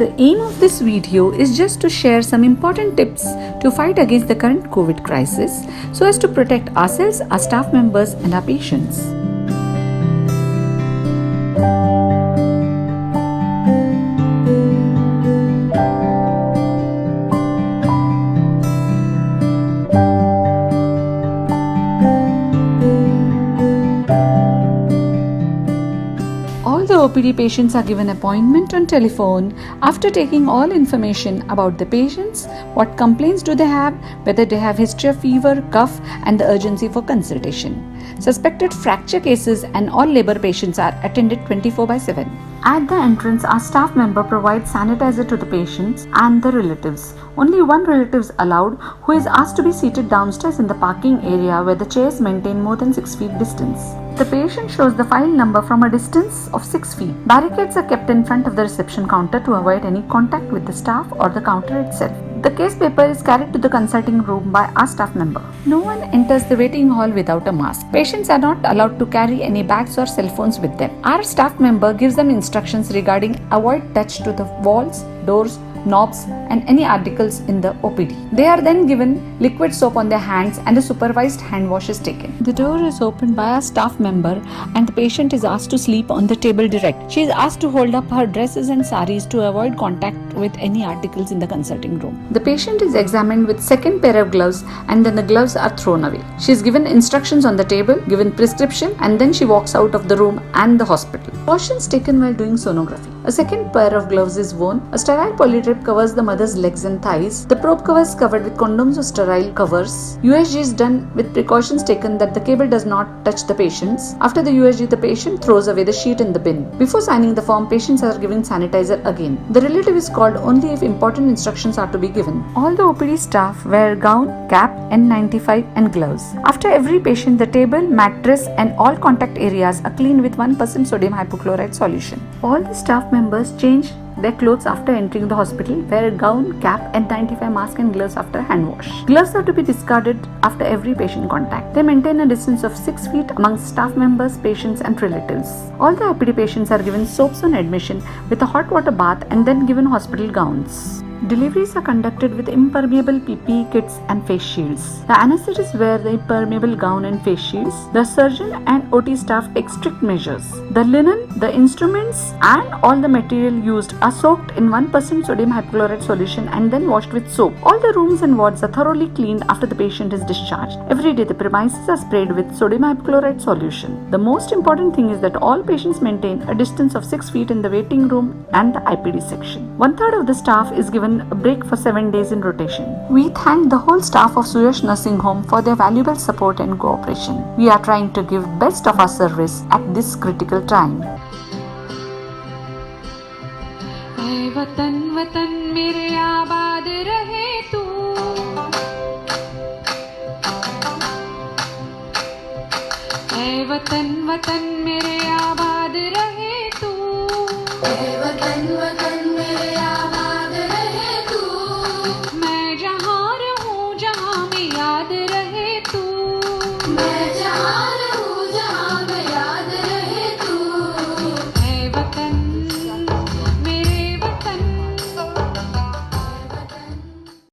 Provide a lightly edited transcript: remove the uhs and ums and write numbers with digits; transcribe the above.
The aim of this video is just to share some important tips to fight against the current COVID crisis so as to protect ourselves, our staff members and our patients. All the OPD patients are given appointment on telephone after taking all information about the patients, what complaints do they have, whether they have history of fever, cough and the urgency for consultation. Suspected fracture cases and all labor patients are attended 24/7. At the entrance, our staff member provides sanitizer to the patients and the relatives. Only one relative is allowed, who is asked to be seated downstairs in the parking area where the chairs maintain more than 6 feet distance. The patient shows the file number from a distance of 6 feet. Barricades are kept in front of the reception counter to avoid any contact with the staff or the counter itself. The case paper is carried to the consulting room by our staff member. No one enters the waiting hall without a mask. Patients are not allowed to carry any bags or cell phones with them. Our staff member gives them instructions regarding avoid touch to the walls, doors, knobs and any articles in the OPD. They are then given liquid soap on their hands and a supervised hand wash is taken. The door is opened by our staff member and the patient is asked to sleep on the table direct. She is asked to hold up her dresses and saris to avoid contact with any articles in the consulting room. The patient is examined with second pair of gloves and then the gloves are thrown away. She is given instructions on the table, given prescription and then she walks out of the room and the hospital. Precautions taken while doing sonography. A second pair of gloves is worn. A sterile polydrape covers the mother's legs and thighs. The probe cover is covered with condoms or sterile covers. USG is done with precautions taken that the cable does not touch the patients. After the USG, the patient throws away the sheet in the bin. Before signing the form, patients are given sanitizer again. The relative is called only if important instructions are to be given. All the OPD staff wear gown, cap, N95 and gloves. After every patient, the table, mattress and all contact areas are cleaned with 1% sodium hypochlorite solution. All the staff members change their clothes after entering the hospital, wear a gown, cap, N95 mask and gloves after hand wash. Gloves are to be discarded after every patient contact. They maintain a distance of 6 feet amongst staff members, patients and relatives. All the OPD patients are given soaps on admission with a hot water bath and then given hospital gowns. Deliveries are conducted with impermeable PPE kits and face shields. The anesthetists wear the impermeable gown and face shields. The surgeon and OT staff take strict measures. The linen, the instruments and all the material used are soaked in 1% sodium hypochlorite solution and then washed with soap. All the rooms and wards are thoroughly cleaned after the patient is discharged. Every day the premises are sprayed with sodium hypochlorite solution. The most important thing is that all patients maintain a distance of 6 feet in the waiting room and the IPD section. 1/3 of the staff is given a break for 7 days in rotation. We thank the whole staff of Suyash Nursing Home for their valuable support and cooperation. We are trying to give best of our service at this critical time. ऐ वतन वतन मेरे आबाद रहे तू, ऐ वतन वतन मेरे आबाद रहे